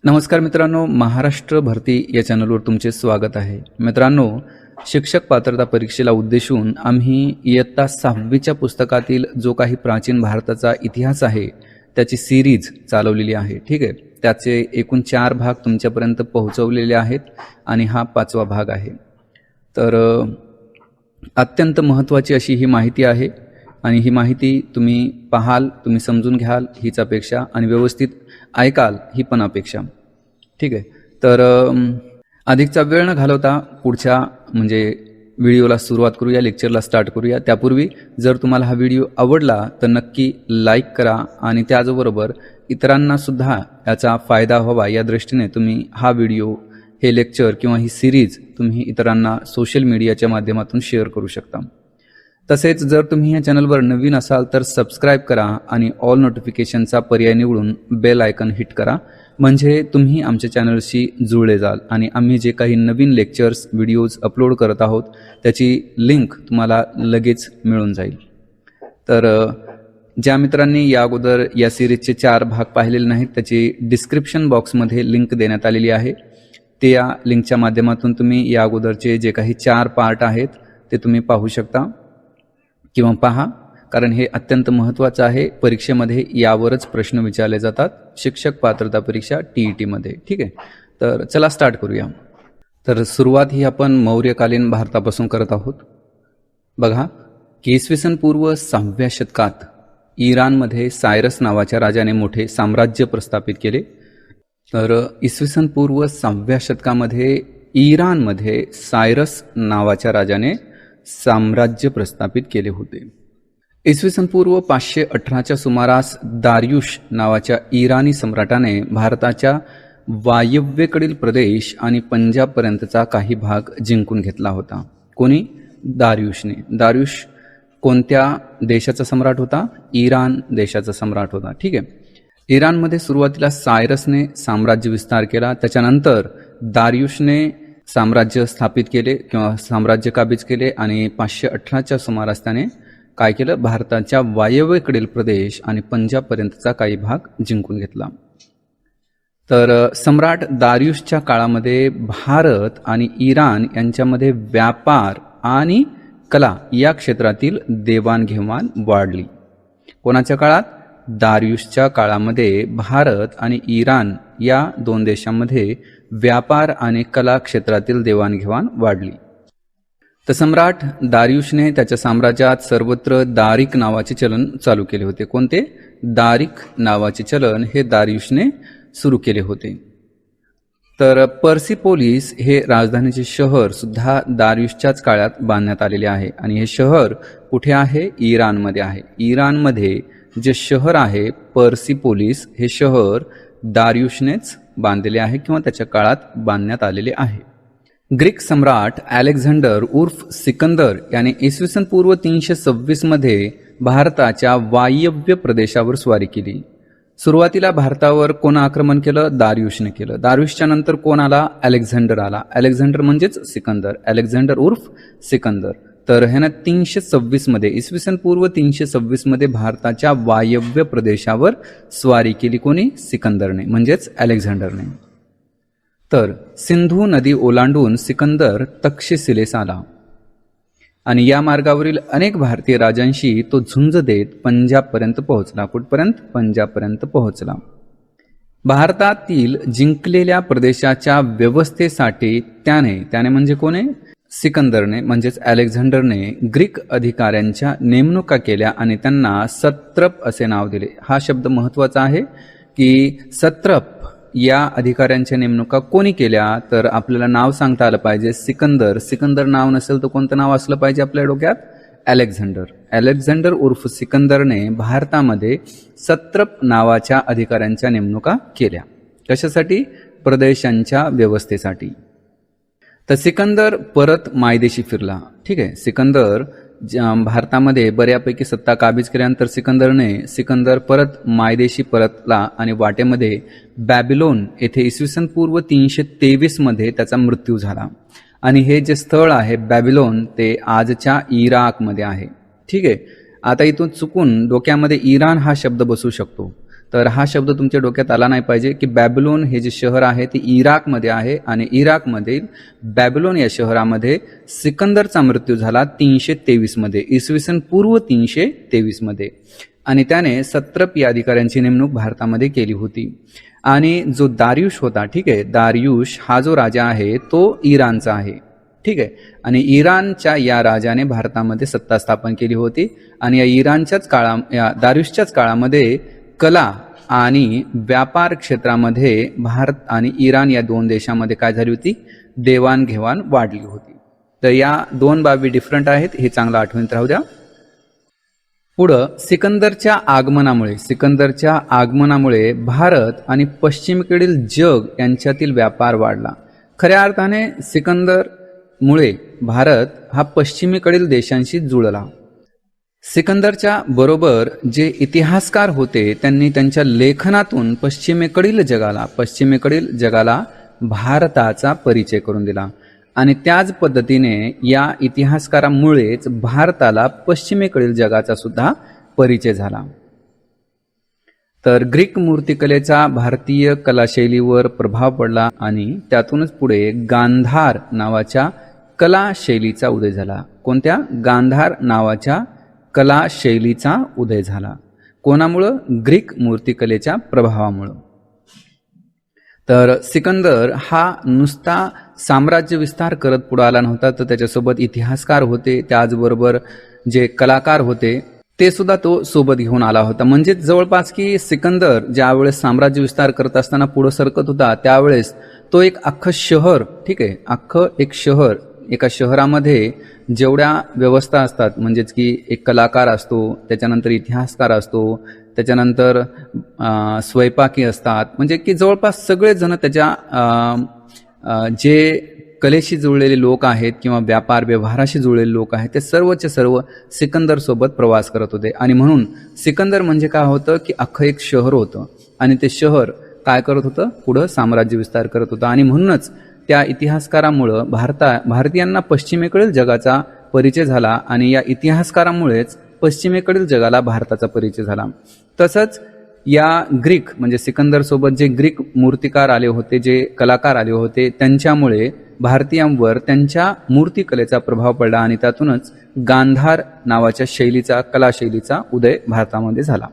नमस्कार मित्रांनो, महाराष्ट्र भरती या चॅनलवर तुमचे स्वागत आहे. मित्रांनो, शिक्षक पात्रता परीक्षेला उद्देशून आम्ही इयत्ता 6वीच्या पुस्तकातील जो काही प्राचीन भारताचा इतिहास आहे त्याची सिरीज चालवलेली आहे. ठीक आहे, त्याचे एकूण 4 भाग तुमच्यापर्यंत पोहोचवलेले आहेत आणि हा 5वा भाग आहे. तर अत्यंत महत्त्वाची अशी ही माहिती आहे आणि ही माहिती तुम्ही पाहाल, तुम्ही समजून घ्याल हीच अपेक्षा आणि व्यवस्थित ऐकाल ही पण अपेक्षा. ठीक आहे, तर अधिकचा वेळ न घालवता पुढच्या व्हिडिओला सुरुवात करूया, लेक्चरला स्टार्ट करूया. त्यापूर्वी जर तुम्हाला हा व्हिडिओ आवडला तर नक्की लाईक करा आणि त्याचबरोबर इतरांना सुद्धा याचा फायदा व्हावा या दृष्टीने तुम्ही हा व्हिडिओ, हे लेक्चर किंवा ही सिरीज तुम्ही इतरांना सोशल मीडियाच्या माध्यमातून शेअर करू शकता. तसेच जर तुम्ही या चॅनलवर नवीन असाल तर सबस्क्राईब करा आणि ऑल नोटिफिकेशनचा पर्याय निवडून बेल आयकन हिट करा, म्हणजे तुम्ही आमच्या चॅनलशी जुळले जाल आणि आम्ही जे काही नवीन लेक्चर्स, व्हिडिओज अपलोड करत आहोत त्याची लिंक तुम्हाला लगेच मिळून जाईल. तर ज्या मित्रांनी या अगोदर या सिरीजचे 4 भाग पाहिलेले नाहीत त्याची डिस्क्रिप्शन बॉक्समध्ये लिंक देण्यात आलेली आहे. त्या लिंकच्या माध्यमातून तुम्ही या अगोदरचे जे काही 4 पार्ट आहेत ते तुम्ही पाहू शकता किंवा पहा, कारण हे अत्यंत महत्त्वाचं आहे. परीक्षेमध्ये यावरच प्रश्न विचारले जातात, शिक्षक पात्रता परीक्षा TET मध्ये. ठीक आहे, तर चला स्टार्ट करूया. तर सुरुवात ही आपण मौर्यकालीन भारतापासून करत आहोत. बघा की इसवी पूर्व 6व्या शतकात इराणमध्ये सायरस नावाच्या राजाने मोठे साम्राज्य प्रस्थापित केले. तर इसवी पूर्व 6व्या शतकामध्ये इराणमध्ये सायरस नावाच्या राजाने साम्राज्य प्रस्थापित केले होते. इसवी पूर्व 518च्या सुमारास दार्युश नावाच्या इराणी सम्राटाने भारताच्या वायव्येकडील प्रदेश आणि पंजाबपर्यंतचा काही भाग जिंकून घेतला होता. कोणी? दार्युशने. दार्युश कोणत्या देशाचा सम्राट होता? इराण देशाचा सम्राट होता. ठीक आहे, इराणमध्ये सुरुवातीला सायरसने साम्राज्य विस्तार केला, त्याच्यानंतर दार्युशने साम्राज्य स्थापित केले किंवा साम्राज्य काबीज केले आणि 518च्या सुमारास त्याने काय केलं? भारताच्या वायव्येकडील प्रदेश आणि पंजाबपर्यंतचा काही भाग जिंकून घेतला. तर सम्राट दार्युशच्या काळामध्ये भारत आणि इराण यांच्यामध्ये व्यापार आणि कला या क्षेत्रातील देवाणघेवाण वाढली. कोणाच्या काळात? दार्युशच्या काळामध्ये भारत आणि इराण या 2 देशांमध्ये व्यापार आणि कला क्षेत्रातील देवाणघेवाण वाढली. तर सम्राट दार्युशने त्याच्या साम्राज्यात सर्वत्र दारिक नावाचे चलन चालू केले होते. कोणते? दारिक नावाचे चलन हे दार्युशने सुरू केले होते. तर पर्सिपोलिस हे राजधानीचे शहर सुद्धा दार्युशच्याच काळात बांधण्यात आलेले आहे आणि हे शहर कुठे आहे? इराणमध्ये आहे. इराणमध्ये जे शहर आहे पर्सिपोलिस, हे शहर दार्युशनेच बांधलेले आहे किंवा त्याच्या काळात बांधण्यात आलेले आहे. ग्रीक सम्राट अलेक्झांडर उर्फ सिकंदर याने इसवी पूर्व 326 मध्ये भारताच्या वायव्य प्रदेशावर स्वारी केली. सुरुवातीला भारतावर कोण आक्रमण केलं? दार्युशने केलं. दार्युशच्या नंतर कोण आला? अलेक्झांडर आला. अलेक्झांडर म्हणजेच सिकंदर, अलेक्झांडर उर्फ सिकंदर. तर ह्यानं 326 मध्ये, इसवी पूर्व 326 मध्ये भारताच्या वायव्य प्रदेशावर स्वारी केली. कोणी? सिकंदरने, म्हणजेच अलेक्झांडरने. तर सिंधू नदी ओलांडून सिकंदर तक्षशिलेस आला आणि या मार्गावरील अनेक भारतीय राजांशी तो झुंज देत पंजाबपर्यंत पोहोचला. कुठपर्यंत? पंजाबपर्यंत पोहोचला. भारतातील जिंकलेल्या प्रदेशाच्या व्यवस्थेसाठी त्याने म्हणजे कोणी? सिकंदरने म्हणजेच अलेक्झांडरने ग्रीक अधिकाऱ्यांच्या नेमणुका केल्या आणि त्यांना सत्रप असे नाव दिले. हा शब्द महत्त्वाचा आहे की सत्रप या अधिकाऱ्यांच्या नेमणुका कोणी केल्या? तर आपल्याला नाव सांगता आलं पाहिजे सिकंदर. सिकंदर नाव नसेल तर कोणतं नाव असलं पाहिजे आपल्या डोक्यात? अलेक्झांडर. अलेक्झांडर उर्फ सिकंदरने भारतामध्ये सत्रप नावाच्या अधिकाऱ्यांच्या नेमणुका केल्या. कशासाठी? प्रदेशांच्या व्यवस्थेसाठी. तर सिकंदर परत मायदेशी फिरला. ठीक आहे, सिकंदर भारतामध्ये बऱ्यापैकी सत्ता काबीज केल्यानंतर सिकंदर परत मायदेशी परतला आणि वाटेमध्ये बॅबिलोन येथे इसवी पूर्व 323 मध्ये त्याचा मृत्यू झाला. आणि हे जे स्थळ आहे बॅबिलोन ते आजच्या इराकमध्ये आहे. ठीक आहे, आता इथून चुकून डोक्यामध्ये इराण हा शब्द बसू शकतो. तर हा शब्द तुमच्या डोक्यात आला नाही पाहिजे की बॅबिलोन हे जे शहर आहे ते इराकमध्ये आहे आणि इराकमधील बॅबिलोन या शहरामध्ये सिकंदरचा मृत्यू झाला 323 मध्ये, इसवी सन पूर्व 323 मध्ये. आणि त्याने सत्रपी अधिकाऱ्यांची नेमणूक भारतामध्ये केली होती. आणि जो दारियुश होता, ठीक आहे, दारियुश हा जो राजा आहे तो इराणचा आहे, ठीक आहे. आणि इराणच्या या राजाने भारतामध्ये सत्ता स्थापन केली होती. आणि या दारियुशच्याच काळामध्ये कला आणि व्यापार क्षेत्रामध्ये भारत आणि इराण या दोन देशामध्ये काय झाली होती, देवाणघेवाण वाढली होती. तर या दोन बाबी डिफरंट आहेत, हे चांगलं आठवणीत राहू द्या. पुढं सिकंदरच्या आगमनामुळे भारत आणि पश्चिमेकडील जग यांच्यातील व्यापार वाढला. खऱ्या अर्थाने सिकंदरमुळे भारत हा पश्चिमेकडील देशांशी जुळला. सिकंदरच्या बरोबर जे इतिहासकार होते त्यांनी त्यांच्या लेखनातून पश्चिमेकडील जगाला भारताचा परिचय करून दिला. आणि त्याच पद्धतीने या इतिहासकारामुळेच भारताला पश्चिमेकडील जगाचा सुद्धा परिचय झाला. तर ग्रीक मूर्तिकलेचा भारतीय कलाशैलीवर प्रभाव पडला आणि त्यातूनच पुढे गांधार नावाच्या कलाशैलीचा उदय झाला. कोणत्या? गांधार नावाच्या कलाशैलीचा उदय झाला. कोणामुळं? ग्रीक मूर्तिकलेच्या प्रभावामुळं. तर सिकंदर हा नुसता साम्राज्य विस्तार करत पुढे आला नव्हता, तर त्याच्यासोबत इतिहासकार होते, त्याचबरोबर जे कलाकार होते ते सुद्धा तो सोबत घेऊन आला होता. म्हणजे जवळपास की सिकंदर ज्यावेळेस साम्राज्य विस्तार करत असताना पुढे सरकत होता त्यावेळेस तो एक अख्खं शहर, ठीक आहे, अख्खं एक शहर, एका शहरामध्ये जेवढ्या व्यवस्था असतात, म्हणजेच की एक कलाकार असतो, त्याच्यानंतर इतिहासकार असतो, त्याच्यानंतर स्वयंपाकी असतात, म्हणजे की जवळपास सगळेजण त्याच्या जे कलेशी जुळलेले लोक आहेत किंवा व्यापार व्यवहाराशी जुळलेले लोक आहेत ते सर्वचे सर्व सिकंदर सोबत प्रवास करत होते. आणि म्हणून सिकंदर म्हणजे काय होतं की अख्खं एक शहर होतं आणि ते शहर काय करत होतं, पुढं साम्राज्य विस्तार करत होतं. आणि म्हणूनच त्या इतिहासकारामुळं भारतीयांना पश्चिमेकडील जगाचा परिचय झाला आणि या इतिहासकारामुळेच पश्चिमेकडील जगाला भारताचा परिचय झाला. तसंच या ग्रीक म्हणजे सिकंदर सोबत जे ग्रीक मूर्तिकार आले होते, जे कलाकार आले होते, त्यांच्यामुळे भारतीयांवर त्यांच्या मूर्तिकलेचा प्रभाव पडला आणि त्यातूनच गांधार नावाच्या कलाशैलीचा उदय भारतामध्ये झाला.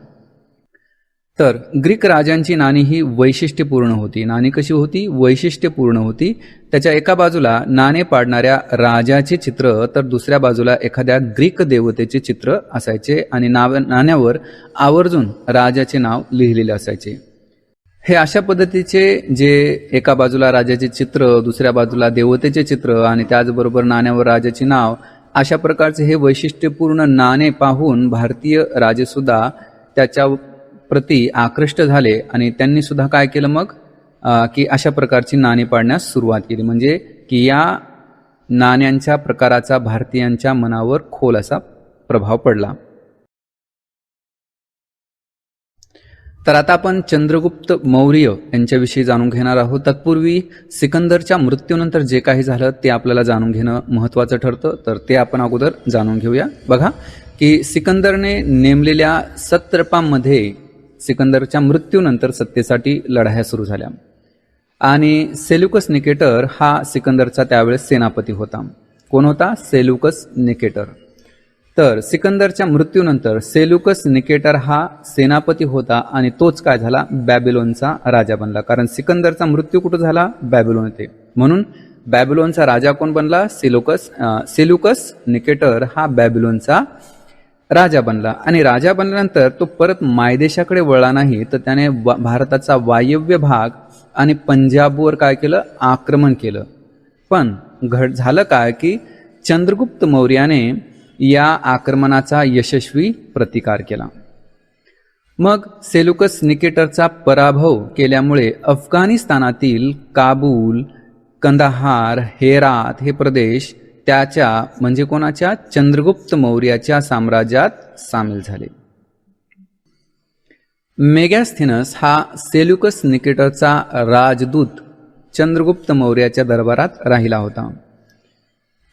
तर ग्रीक राजांची नाणी ही वैशिष्ट्यपूर्ण होती. नाणी कशी होती? वैशिष्ट्यपूर्ण होती. त्याच्या एका बाजूला नाणे पाडणाऱ्या राजाचे चित्र तर दुसऱ्या बाजूला एखाद्या ग्रीक देवतेचे चित्र असायचे आणि नाण्यावर आवर्जून राजाचे नाव लिहिलेले असायचे. हे अशा पद्धतीचे जे एका बाजूला राजाचे चित्र, दुसऱ्या बाजूला देवतेचे चित्र आणि त्याचबरोबर नाण्यावर राजाचे नाव, अशा प्रकारचे हे वैशिष्ट्यपूर्ण नाणे पाहून भारतीय राजे सुद्धा त्याच्या प्रति आकृष्ट झाले आणि त्यांनी सुद्धा काय केलं मग की अशा प्रकारची नाणी पाडण्यास सुरुवात केली. म्हणजे की या नाण्यांच्या प्रकाराचा भारतीयांच्या मनावर खोल असा प्रभाव पडला. तर आता आपण चंद्रगुप्त मौर्य यांच्याविषयी जाणून घेणार आहोत. तत्पूर्वी सिकंदरच्या मृत्यूनंतर जे काही झालं ते आपल्याला जाणून घेणं महत्त्वाचं ठरतं, तर ते आपण अगोदर जाणून घेऊया. बघा की सिकंदरने नेमलेल्या सत्रपामध्ये सिकंदरच्या मृत्यूनंतर सत्तेसाठी लढाया सुरू झाल्या आणि सेल्युकस निकेटर हा सिकंदरचा त्यावेळेस सेनापती होता. कोण होता? Seleucus Nicator. तर सिकंदरच्या मृत्यूनंतर सेल्युकस निकेटर हा सेनापती होता आणि तोच काय झाला? बॅबिलोनचा राजा बनला. कारण सिकंदरचा मृत्यू कुठं झाला? बॅबिलोन येथे. म्हणून बॅबिलोनचा राजा कोण बनला? सेल्युकस निकेटर हा बॅबिलोनचा राजा बनला. आणि राजा बनल्यानंतर तो परत मायदेशाकडे वळला नाही, तर त्याने भारताचा वायव्य भाग आणि पंजाबवर काय केलं? आक्रमण केलं. पण झालं काय की चंद्रगुप्त मौर्याने या आक्रमणाचा यशस्वी प्रतिकार केला. मग सेल्युकस निकेटरचा पराभव केल्यामुळे अफगाणिस्तानातील काबूल, कंदाहार, हेरात हे प्रदेश त्याच्या म्हणजे कोणाच्या? चंद्रगुप्त मौर्याच्या साम्राज्यात सामील झाले. मेगॅस्थेनस हा सेल्युकस निकेटरचा राजदूत चंद्रगुप्त मौर्याच्या दरबारात राहिला होता.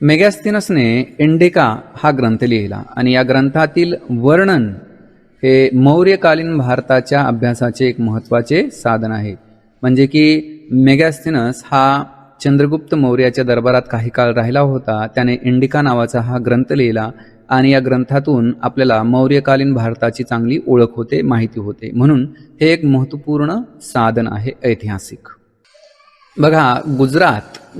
मेगॅस्थेनसने इंडिका हा ग्रंथ लिहिला आणि या ग्रंथातील वर्णन हे मौर्यकालीन भारताच्या अभ्यासाचे एक महत्त्वाचे साधन आहे. म्हणजे की मेगॅस्थेनस हा चंद्रगुप्त मौर्याच्या दरबारात काही काळ राहिला होता. त्याने इंडिका नावाचा हा ग्रंथ लिहिला आणि या ग्रंथातून आपल्याला मौर्यकालीन भारताची चांगली ओळख होते, माहिती होते. म्हणून हे एक महत्त्वपूर्ण साधन आहे ऐतिहासिक. बघा,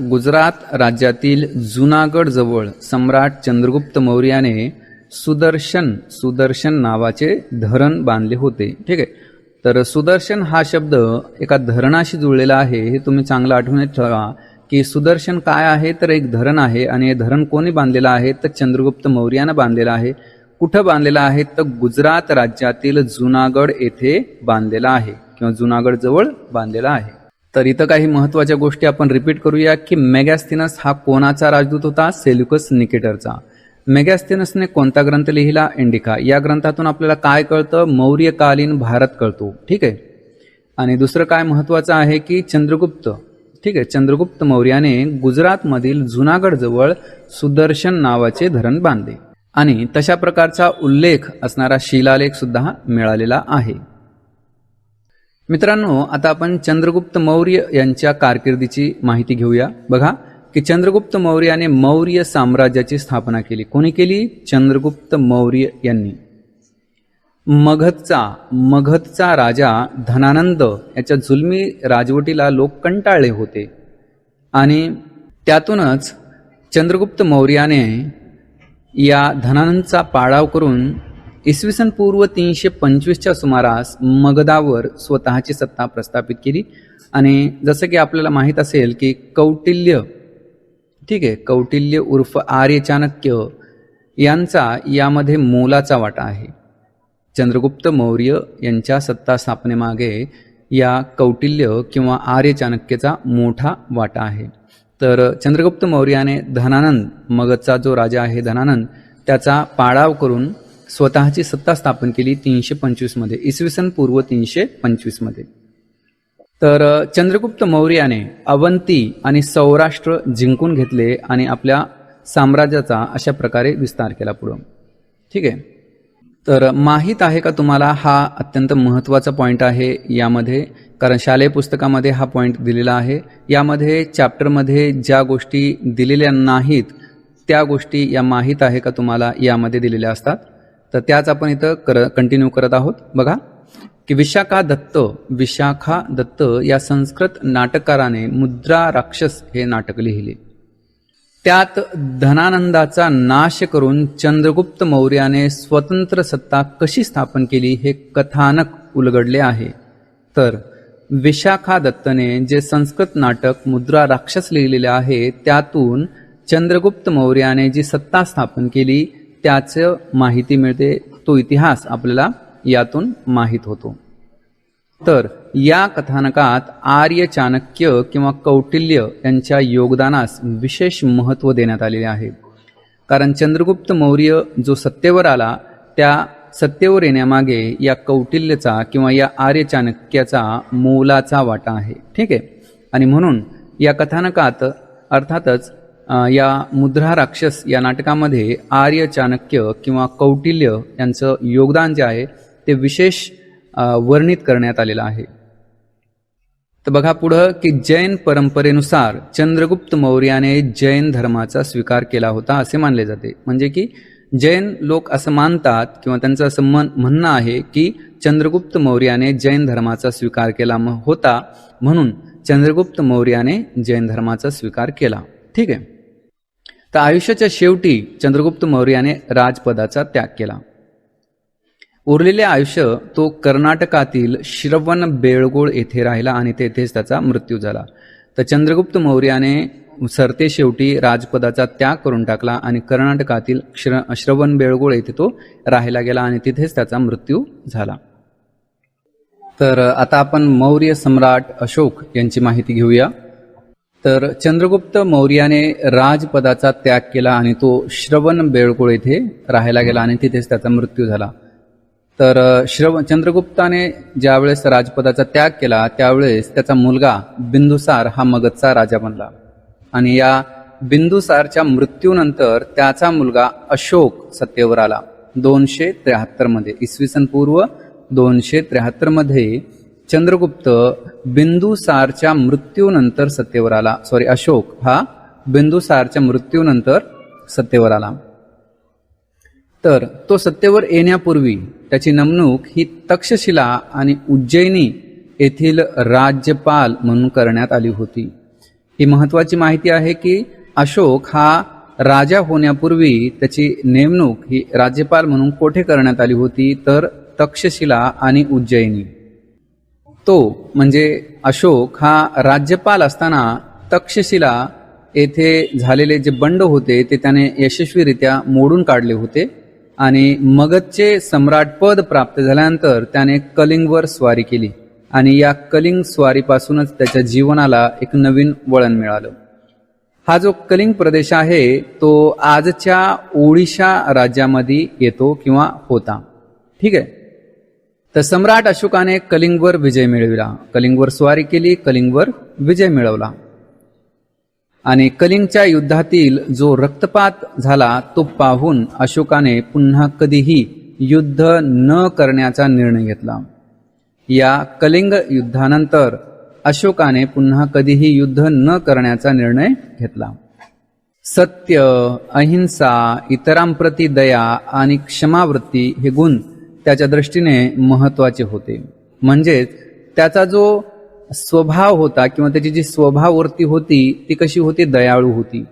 गुजरात राज्यातील जुनागड जवळ सम्राट चंद्रगुप्त मौर्याने सुदर्शन नावाचे धरण बांधले होते. ठीक आहे. तर सुदर्शन हा शब्द एका धरणाशी जुळलेला आहे. हे तुम्ही चांगलं आठवणीत ठेवा की सुदर्शन काय आहे, तर एक धरण आहे. आणि हे धरण कोणी बांधलेलं आहे, तर चंद्रगुप्त मौर्यानं बांधलेलं आहे. कुठं बांधलेलं आहे, तर गुजरात राज्यातील जुनागड येथे बांधलेला आहे किंवा जुनागड जवळ बांधलेला आहे. तर इथं काही महत्त्वाच्या गोष्टी आपण रिपीट करूया की मेगॅस्थेनस हा कोणाचा राजदूत होता, सेल्युकस निकेटरचा. मेगॅस्थेनसने कोणता ग्रंथ लिहिला, इंडिका. या ग्रंथातून आपल्याला काय कळतं, मौर्यकालीन भारत कळतो. ठीक आहे. आणि दुसरं काय महत्त्वाचं आहे की चंद्रगुप्त मौर्याने गुजरातमधील जुनागड जवळ सुदर्शन नावाचे धरण बांधले आणि तशा प्रकारचा उल्लेख असणारा शिलालेख सुद्धा मिळालेला आहे. मित्रांनो, आता आपण चंद्रगुप्त मौर्य यांच्या कारकिर्दीची माहिती घेऊया. बघा की चंद्रगुप्त मौर्याने मौर्य साम्राज्याची स्थापना केली. कोणी केली, चंद्रगुप्त मौर्य यांनी. मगधचा राजा धनानंद याच्या जुलमी राजवटीला लोक कंटाळले होते आणि त्यातूनच चंद्रगुप्त मौर्याने या धनानंदचा पाडाव करून इसवी सन पूर्व 325च्या सुमारास मगधावर स्वतःची सत्ता प्रस्थापित केली. आणि जसं की आपल्याला माहीत असेल की कौटिल्य उर्फ आर्य चाणक्य यांचा यामध्ये मोलाचा वाटा आहे. चंद्रगुप्त मौर्य यांच्या सत्ता स्थापनेमागे या कौटिल्य किंवा आर्य चाणक्याचा मोठा वाटा आहे. तर चंद्रगुप्त मौर्याने धनानंद, मगधचा जो राजा आहे धनानंद, त्याचा पाडाव करून स्वतःची सत्ता स्थापन केली 325 मध्ये, इसवी सन पूर्व 325 मध्ये. तर चंद्रगुप्त मौर्याने अवंती आणि सौराष्ट्र जिंकून घेतले आणि आपल्या साम्राज्याचा अशा प्रकारे विस्तार केला पुढं. ठीक आहे. तर माहीत आहे का तुम्हाला, हा अत्यंत महत्त्वाचा पॉईंट आहे यामध्ये, कारण शालेय पुस्तकामध्ये हा पॉईंट दिलेला आहे. यामध्ये चॅप्टरमध्ये ज्या गोष्टी दिलेल्या नाहीत त्या गोष्टी या माहीत आहे का तुम्हाला यामध्ये दिलेल्या असतात. तर त्याच आपण इथं कंटिन्यू करत आहोत. बघा की विशाखा दत्त या संस्कृत नाटककाराने मुद्रा राक्षस हे नाटक लिहिले. त्यात धनानंदाचा नाश करून चंद्रगुप्त मौर्याने स्वतंत्र सत्ता कशी स्थापन केली हे कथानक उलगडले आहे. तर विशाखा दत्तने जे संस्कृत नाटक मुद्रा राक्षस लिहिलेले आहे त्यातून चंद्रगुप्त मौर्याने जी सत्ता स्थापन केली त्याचं माहिती मिळते. तो इतिहास आपल्याला यातून माहीत होतो. तर या कथानकात आर्य चाणक्य किंवा कौटिल्य यांच्या योगदानास विशेष महत्त्व देण्यात आलेले आहे. कारण चंद्रगुप्त मौर्य जो सत्तेवर आला त्या सत्तेवर येण्यामागे या कौटिल्यचा किंवा या आर्य चाणक्याचा मोलाचा वाटा आहे. ठीक आहे. आणि म्हणून या कथानकात अर्थातच या मुद्रा राक्षस या नाटकामध्ये आर्य चाणक्य किंवा कौटिल्य यांचं योगदान जे आहे ते विशेष वर्णित करण्यात आलेलं आहे. तर बघा पुढं की जैन परंपरेनुसार चंद्रगुप्त मौर्याने जैन धर्माचा स्वीकार केला होता असे मानले जाते. म्हणजे की जैन लोक असं मानतात किंवा त्यांचं असं म्हणणं आहे की चंद्रगुप्त मौर्याने जैन धर्माचा स्वीकार केला होता, म्हणून चंद्रगुप्त मौर्याने जैन धर्माचा स्वीकार केला. ठीक आहे. तर आयुष्याच्या शेवटी चंद्रगुप्त मौर्याने राजपदाचा त्याग केला. उरलेले आयुष्य तो कर्नाटकातील श्रवणबेळगोळ येथे राहिला आणि तेथेच त्याचा मृत्यू झाला. तर चंद्रगुप्त मौर्याने सरते शेवटी राजपदाचा त्याग करून टाकला आणि कर्नाटकातील श्रवणबेळगोळ येथे तो राहायला गेला आणि तिथेच त्याचा मृत्यू झाला. तर आता आपण मौर्य सम्राट अशोक यांची माहिती घेऊया. तर चंद्रगुप्त मौर्याने राजपदाचा त्याग केला आणि तो श्रवणबेळगोळ येथे राहायला गेला आणि तिथेच त्याचा मृत्यू झाला. तर चंद्रगुप्ताने ज्यावेळेस राजपदाचा त्याग केला त्यावेळेस त्याचा मुलगा बिंदुसार हा मगधचा राजा बनला आणि या बिंदुसारच्या मृत्यूनंतर त्याचा मुलगा अशोक सत्तेवर आला. 273 मध्ये, इसवी सन पूर्व 273 मध्ये चंद्रगुप्त बिंदुसारच्या मृत्यूनंतर सत्तेवर आला. अशोक हा बिंदुसारच्या मृत्यूनंतर सत्तेवर आला. तर तो सत्तेवर येण्यापूर्वी त्याची नेमणूक ही तक्षशिला आणि उज्जैनी येथील राज्यपाल म्हणून करण्यात आली होती. ही महत्वाची माहिती आहे की अशोक हा राजा होण्यापूर्वी त्याची नेमणूक ही राज्यपाल म्हणून कोठे करण्यात आली होती, तर तक्षशिला आणि उज्जैनी. तो म्हणजे अशोक हा राज्यपाल असताना तक्षशिला येथे झालेले जे बंड होते ते त्याने यशस्वीरित्या मोडून काढले होते आणि मगधचे सम्राट पद प्राप्त झाल्यानंतर त्याने कलिंगवर स्वारी केली आणि या कलिंग स्वारीपासूनच त्याच्या जीवनाला एक नवीन वळण मिळालं. हा जो कलिंग प्रदेश आहे तो आजच्या ओडिशा राज्यामध्ये येतो किंवा होता. ठीक आहे. तर सम्राट अशोकाने कलिंगवर विजय मिळविला, कलिंगवर स्वारी केली, कलिंगवर विजय मिळवला आणि कलिंगच्या युद्धातील जो रक्तपात झाला तो पाहून अशोकाने पुन्हा कधीही युद्ध न करण्याचा निर्णय घेतला. या कलिंग युद्धानंतर अशोकाने पुन्हा कधीही युद्ध न करण्याचा निर्णय घेतला. सत्य, अहिंसा, इतरांप्रती दया आणि क्षमावृत्ती हे गुण त्याच्या दृष्टीने महत्वाचे होते. म्हणजेच त्याचा जो स्वभाव होता किंवा त्याची जी स्वभाववृत्ती होती ती कशी होती, दयाळू होती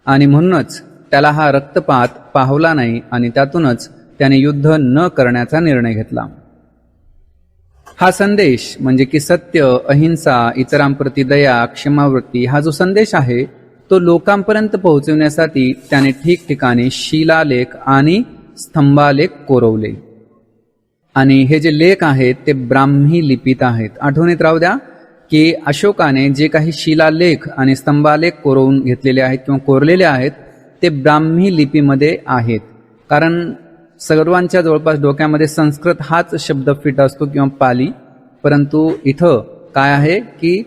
आणि म्हणूनच त्याला हा रक्तपात पाहवला नाही आणि त्यातूनच त्याने युद्ध न करण्याचा निर्णय घेतला. हा संदेश म्हणजे की सत्य, अहिंसा, इतरांप्रती दया, क्षमावृत्ती हा जो संदेश आहे तो लोकांपर्यंत पोहोचवण्यासाठी त्याने ठिकठिकाणी शिलालेख आणि स्तंभालेख कोरवले आणि हे जे लेख आहेत ते ब्राह्मी लिपीत आहेत. आठवणीत राहू द्या की अशोकाने जे काही शिलालेख आणि स्तंभालेख कोरवून घेतलेले आहेत किंवा कोरलेले आहेत ते ब्राह्मी लिपीमध्ये आहेत. कारण सर्वांच्या जवळपास डोक्यामध्ये संस्कृत हाच शब्द फिट असतो किंवा पाली, परंतु इथं काय आहे की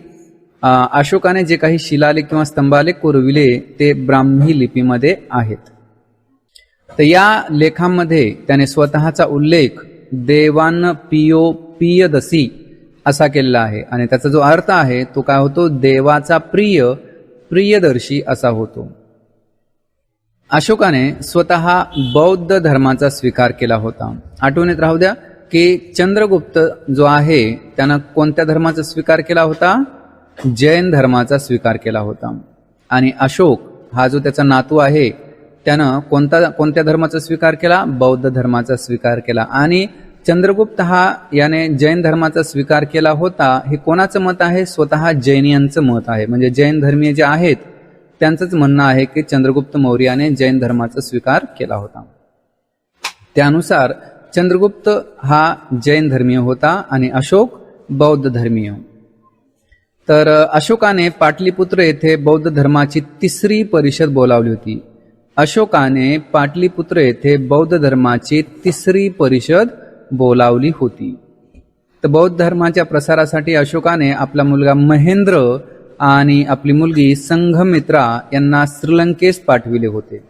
अशोकाने जे काही शिलालेख किंवा स्तंभालेख कोरविले ते ब्राह्मी लिपीमध्ये आहेत. तर या लेखांमध्ये त्याने स्वतःचा उल्लेख देवान पियो पियदसी असा केलेला आहे आणि त्याचा जो अर्थ आहे तो काय होतो, देवाचा प्रिय प्रियदर्शी असा होतो. अशोकाने स्वतः बौद्ध धर्माचा स्वीकार केला होता. आठवणीत राहू द्या की चंद्रगुप्त जो आहे त्यानं कोणत्या धर्माचा स्वीकार केला होता, जैन धर्माचा स्वीकार केला होता आणि अशोक हा जो त्याचा नातू आहे त्यानं कोणत्या धर्माचा स्वीकार केला, बौद्ध धर्माचा स्वीकार केला आणि चंद्रगुप्त हा याने जैन धर्माचा स्वीकार केला होता. हे कोणाचं मत आहे, स्वतः जैनियांचं मत आहे. म्हणजे जैन धर्मीय जे आहेत त्यांचंच म्हणणं आहे की चंद्रगुप्त मौर्याने जैन धर्माचा स्वीकार केला होता. त्यानुसार चंद्रगुप्त हा जैन धर्मीय होता आणि अशोक बौद्ध धर्मीय. तर अशोकाने पाटलीपुत्र येथे बौद्ध धर्माची तिसरी परिषद बोलावली होती. अशोकाने पाटलीपुत्र येथे बौद्ध धर्माची तिसरी परिषद बोलावली होती. तर बौद्ध धर्माच्या प्रसारासाठी अशोकाने आपला मुलगा महेंद्र आणि आपली मुलगी संघमित्रा यांना श्रीलंकेस पाठविले होते.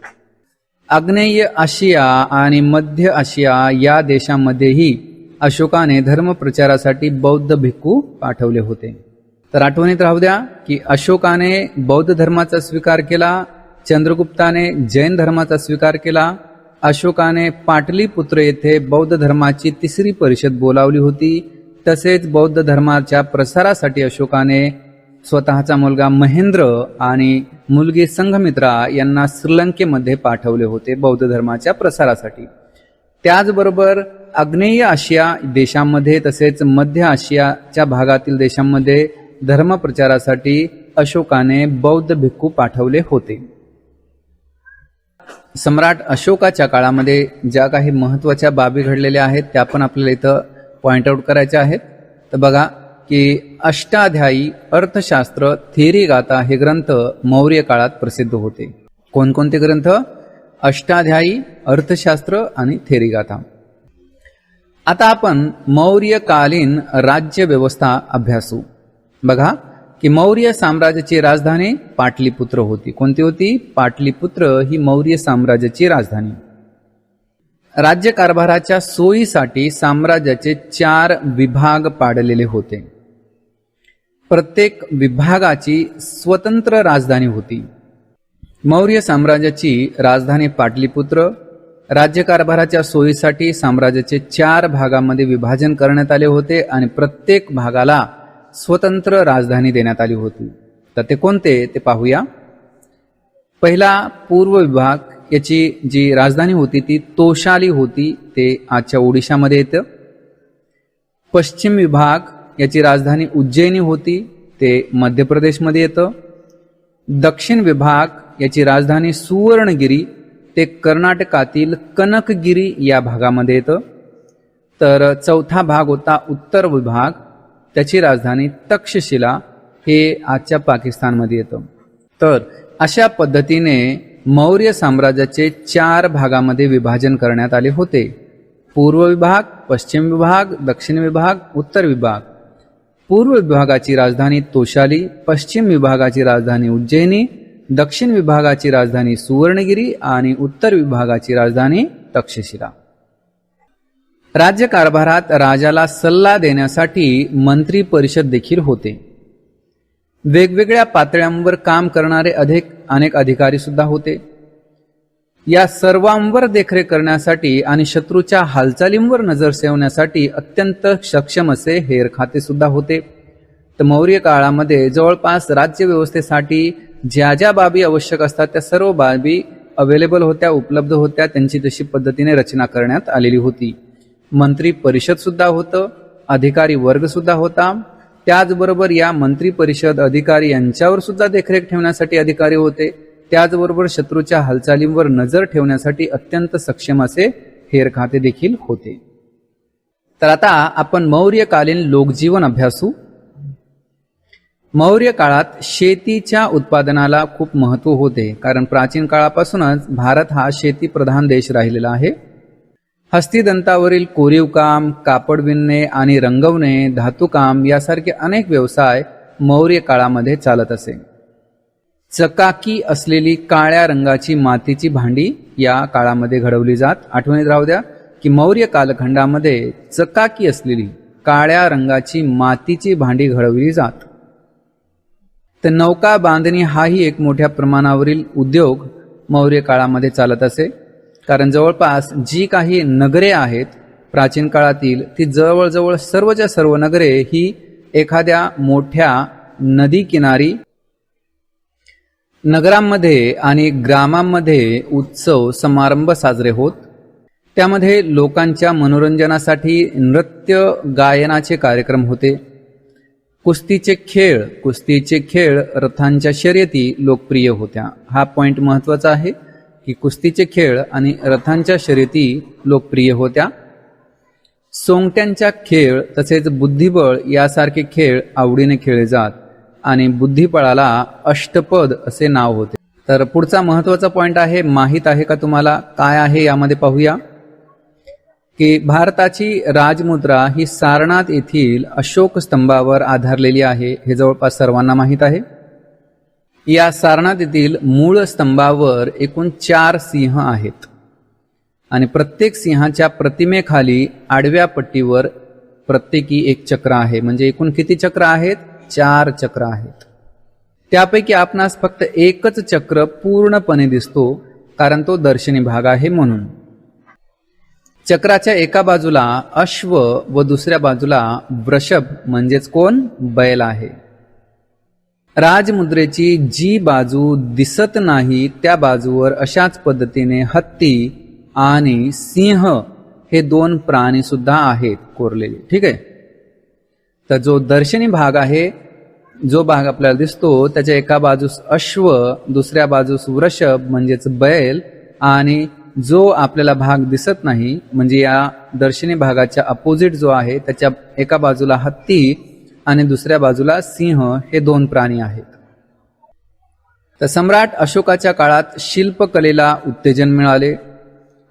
आग्नेय आशिया आणि मध्य आशिया या देशांमध्येही अशोकाने धर्म प्रचारासाठी बौद्ध भिक्खू पाठवले होते. तर आठवणीत राहू द्या की अशोकाने बौद्ध धर्माचा स्वीकार केला, चंद्रगुप्ताने जैन धर्माचा स्वीकार केला, अशोकाने पाटलीपुत्र येथे बौद्ध धर्माची तिसरी परिषद बोलावली होती. तसेच बौद्ध धर्माच्या प्रसारासाठी अशोकाने स्वतःचा मुलगा महेंद्र आणि मुलगी संघमित्रा यांना श्रीलंकेमध्ये पाठवले होते बौद्ध धर्माच्या प्रसारासाठी. त्याचबरोबर आग्नेय आशिया देशांमध्ये तसेच मध्य आशियाच्या भागातील देशांमध्ये धर्म प्रचारासाठी अशोकाने बौद्ध भिक्खू पाठवले होते. सम्राट अशोकाच्या काळामध्ये ज्या काही महत्त्वाच्या बाबी घडलेल्या आहेत त्या पण आपल्याला इथं पॉइंट आउट करायच्या आहेत. तर बघा की अष्टाध्यायी अर्थशास्त्र थेरी गाथा हे ग्रंथ मौर्य काळात प्रसिद्ध होते. कोणकोणते ग्रंथ, अष्टाध्यायी, अर्थशास्त्र आणि थेरी गाथा. आता आपण मौर्यकालीन राज्य व्यवस्था अभ्यासू. बघा की मौर्य साम्राज्याची राजधानी पाटलीपुत्र होती. कोणती होती, पाटलीपुत्र ही मौर्य साम्राज्याची राजधानी. राज्यकारभाराच्या सोयीसाठी साम्राज्याचे 4 विभाग पाडलेले होते. प्रत्येक विभागाची स्वतंत्र राजधानी होती. मौर्य साम्राज्याची राजधानी पाटलीपुत्र. राज्यकारभाराच्या सोयीसाठी साम्राज्याचे 4 भागामध्ये विभाजन करण्यात आले होते आणि प्रत्येक भागाला स्वतंत्र राजधानी देण्यात आली होती. तर ते कोणते ते पाहूया. पहिला पूर्व विभाग, याची जी राजधानी होती ती तोशाली होती, ते आजच्या ओडिशामध्ये येतं. पश्चिम विभाग, याची राजधानी उज्जैनी होती, ते मध्य प्रदेशमध्ये येतं. दक्षिण विभाग, याची राजधानी सुवर्णगिरी, ते कर्नाटकातील कनकगिरी या भागामध्ये येतं. तर चौथा भाग होता उत्तर विभाग, त्याची राजधानी तक्षशिला, हे आजच्या पाकिस्तानमध्ये येतं. तर अशा पद्धतीने मौर्य साम्राज्याचे 4 भागामध्ये विभाजन करण्यात आले होते. पूर्व विभाग, पश्चिम विभाग, दक्षिण विभाग, उत्तर विभाग. पूर्व विभागाची राजधानी तोशाली, पश्चिम विभागाची राजधानी उज्जैनी, दक्षिण विभागाची राजधानी सुवर्णगिरी आणि उत्तर विभागाची राजधानी तक्षशिला. राज्यकारभारात राजाला सल्ला देण्यासाठी मंत्री परिषद देखील होते. वेगवेगळ्या पातळ्यांवर काम करणारे अनेक अधिकारी सुद्धा होते. या सर्वांवर देखरेख करण्यासाठी आणि शत्रूच्या हालचालींवर नजर ठेवण्यासाठी अत्यंत सक्षम असे हेरखाते सुद्धा होते. तर मौर्य काळामध्ये जवळपास राज्य व्यवस्थेसाठी ज्या ज्या बाबी आवश्यक असतात त्या सर्व बाबी अवेलेबल होत्या, उपलब्ध होत्या. त्यांची तशी पद्धतीने रचना करण्यात आलेली होती. मंत्री परिषद सुद्धा होतं, अधिकारी वर्ग सुद्धा होता. त्याचबरोबर या मंत्री परिषद अधिकारी यांच्यावर सुद्धा देखरेख ठेवण्यासाठी अधिकारी होते. त्याचबरोबर शत्रूच्या हालचालींवर नजर ठेवण्यासाठी अत्यंत सक्षम असे हेरखाते देखील होते. तर आता आपण मौर्यकालीन लोकजीवन अभ्यासू. मौर्य काळात शेतीच्या उत्पादनाला खूप महत्त्व होते, कारण प्राचीन काळापासूनच भारत हा शेतीप्रधान देश राहिलेला आहे. हस्तिदंतावरील कोरीवकाम, कापड विणणे आणि रंगवणे, धातुकाम यासारखे अनेक व्यवसाय मौर्य काळामध्ये चालत असे. चकाकी असलेली काळ्या रंगाची मातीची भांडी या काळामध्ये घडवली जात. आठवणीत राहू द्या की मौर्य कालखंडामध्ये चकाकी असलेली काळ्या रंगाची मातीची भांडी घडवली जात. तर नौका बांधणी हाही एक मोठ्या प्रमाणावरील उद्योग मौर्य काळामध्ये चालत असे, कारण जवळपास जी काही नगरे आहेत प्राचीन काळातील ती जवळजवळ सर्वच्या सर्व नगरे ही एखाद्या मोठ्या नदी किनारी नगरांमध्ये आणि ग्रामांमध्ये उत्सव समारंभ साजरे होत. त्यामध्ये लोकांच्या मनोरंजनासाठी नृत्य गायनाचे कार्यक्रम होते. कुस्तीचे खेळ रथांच्या शर्यती लोकप्रिय होत्या. हा पॉइंट महत्वाचा आहे की कुस्तीचे खेळ आणि रथांच्या शर्यती लोकप्रिय होत्या. सोंगट्यांचा खेळ तसेच बुद्धिबळ यासारखे खेळ आवडीने खेळले जात आणि बुद्धिबळाला अष्टपद असे नाव होते. तर पुढचा महत्वाचा पॉइंट आहे, माहित आहे का तुम्हाला काय आहे यामध्ये पाहूया की भारताची राजमुद्रा ही सारनाथ येथील अशोक स्तंभावर आधारलेली आहे. हे जवळपास सर्वांना माहीत आहे. या सारनाथ येथील मूळ स्तंभावर एकूण 4 सिंह आहेत आणि प्रत्येक सिंहाच्या प्रतिमेखाली आडव्या पट्टीवर प्रत्येकी एक चक्र आहे. म्हणजे एकूण किती चक्र आहेत? 4 चक्र आहेत. त्यापैकी आपणास फक्त एकच चक्र पूर्णपणे दिसतो, कारण तो दर्शनी भाग आहे म्हणून. चक्राच्या एका बाजूला अश्व व दुसऱ्या बाजूला वृषभ म्हणजेच कोण? बैल आहे. राजमुद्रेची जी बाजू दिसत नाही त्या बाजूवर अशाच पद्धतीने हत्ती आणि सिंह हे 2 प्राणी सुद्धा आहेत कोरलेले. ठीक आहे. तर जो दर्शनी भाग आहे, जो भाग आपल्याला दिसतो त्याच्या एका बाजूस अश्व, दुसऱ्या बाजूस वृषभ म्हणजेच बैल, आणि जो आपल्याला भाग दिसत नाही म्हणजे या दर्शनी भागाच्या अपोजिट जो आहे त्याच्या एका बाजूला हत्ती आणि दुसऱ्या बाजूला सिंह हे 2 प्राणी आहेत. तर सम्राट अशोकाच्या काळात शिल्पकलेला उत्तेजन मिळाले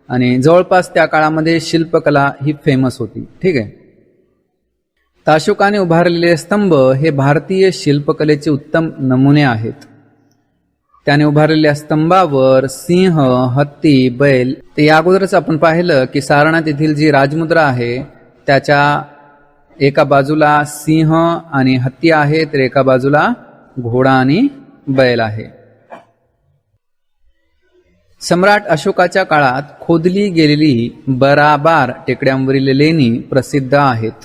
आणि जवळपास त्या काळामध्ये शिल्पकला ही फेमस होती. ठीक आहे. तर अशोकाने उभारलेले स्तंभ हे भारतीय शिल्पकलेचे उत्तम नमुने आहेत. त्याने उभारलेल्या स्तंभावर सिंह, हत्ती, बैल, ते या अगोदरच आपण पाहिलं की सारनाथ येथील जी राजमुद्रा आहे त्याच्या एका बाजूला सिंह आणि हत्ती आहे, तर एका बाजूला घोडा आणि बैल आहे. सम्राट अशोकाच्या काळात खोदली गेलेली बराबार टेकड्यांवरील लेणी प्रसिद्ध आहेत.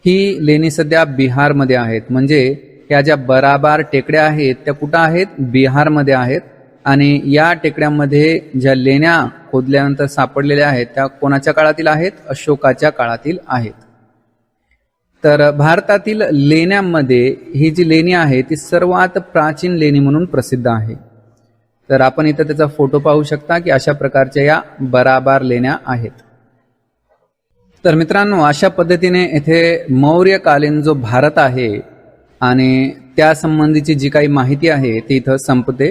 ही लेणी सध्या बिहारमध्ये आहेत. म्हणजे ह्या ज्या बराबार टेकड्या आहेत त्या कुठं आहेत? बिहारमध्ये आहेत. आणि या टेकड्यांमध्ये ज्या लेण्या खोदल्यानंतर सापडलेल्या आहेत त्या कोणाच्या काळातील आहेत? अशोकाच्या काळातील आहेत. तर भारतातील लेण्यांमध्ये ही जी लेणी आहे ती सर्वात प्राचीन लेणी म्हणून प्रसिद्ध आहे. तर आपण इथं त्याचा फोटो पाहू शकता की अशा प्रकारच्या या बराबार लेण्या आहेत. तर मित्रांनो, अशा पद्धतीने येथे मौर्यकालीन जो भारत आहे आणि त्या संबंधीची जी काही माहिती आहे ती इथं संपते.